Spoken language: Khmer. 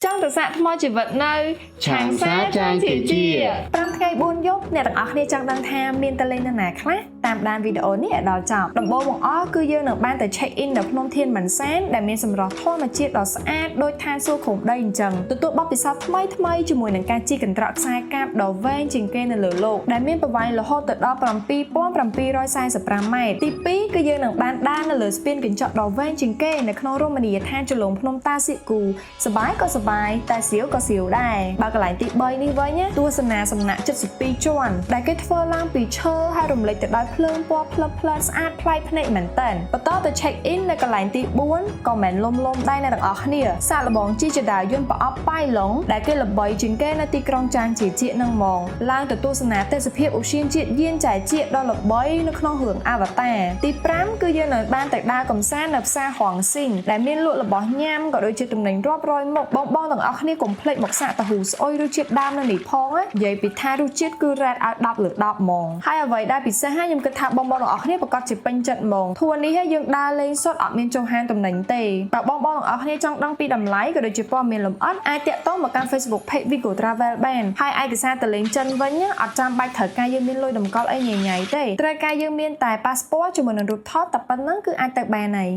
Trong thực sản môi chỉ vật nơi Chẳng xá trang chỉ chia. Trong ngày 4 យប់អ្នកទាំងអស់គ្នាចង់ដឹងថាមានតលេងនៅណាខ្លះតាមដានវីដេអូនេះឲ្យដល់ចប់ដំបូងបង្អស់គឺយើងនឹងបានទៅ check in នៅភ្នំធានម៉ាន់សានដែលមានសម្រស់ធម្មជាតិដ៏ស្អាតដូចឋានសួគ៌ក្រោមដីអញ្ចឹងទទួលបទពិសោធន៍ថ្មីៗជាមួយនឹងការជិះកន្ត្រកខ្សែកាបដ៏វែងជាងគេនៅលើโลกដែលមានប្រវែងរហូតទៅដល់ 7745 ម៉ែត្រទី2គឺយើងនឹងបានដើរនៅលើស្ពានកញ្ចក់ដ៏វែងជាងគេនៅក្នុងរមណីយដ្ឋានជលងភ្នំតាសៀកគូសប្បាយក៏សប្បាយតែសៀវក៏សៀវដែរបើកន្លែងទី3នេះវិញទស្សនាសំណាក់72ជាន់ដែលគេធ្វើឡើងពីឈើហើយរំលេចទៅដោយភ្លើងពណ៌ភ្លឹបភ្លើនស្អាតប្លែកភ្នែកមែនទែនបន្តទៅ check in នៅកន្លែងទី4ក៏មិនលំដែរអ្នកទាំងអស់គ្នាសាកល្បងជិះចដារយន្តប្រអប់ប៉ៃឡុងដែលគេល្បីជាងគេនៅទីក្រុងចាងជាជាតិនឹងហ្មងឡើងទៅទស្សនាទេសភាពឧទ្យានជាតិយានចែជាតិដ៏ល្បីនៅក្នុងរឿងអាវតារទី5គឺយើងនៅបានទៅដើរកម្សាន្តនៅផ្សារហងស៊ីងដែលមានលក់របស់ញ៉ាំក៏ដូចជាទំនិញរាប់រយមុខបងទាំងអស់គ្នាកុំភ្លេចមកសាកតាហ៊ូស្អុយរសជាតិដើមនៅនេះផងណានិយាយពីថារសជាតិគឺរ៉េតឲ្យ10លើ10ហ្មងហើយអ្វីដែលពិសេសហើយខ្ញុំគិតថាបងទាំងអស់គ្នាប្រកាសជាពេញចិត្តហ្មងធួនេះហើយយើងដើរលេងសុទ្ធអត់មានចុះហាងទំនិញទេបើបងទាំងអស់គ្នាចង់ដឹងពីតម្លៃក៏ដូចជាព័ត៌មានលម្អិតអាចតាក់ទងមកកាន់ Facebook Page Vigo Travel បានហើយឯកសារទៅលេងចិនវិញអត់ចាំបាច់ត្រូវការយើងមានលុយតម្កល់អីញ៉ៃៗទេត្រូវការយើងមានតែ passport ជាមួយនឹងរូបថតតែប៉ុណ្្នឹងគឺអាចទៅបានហើយ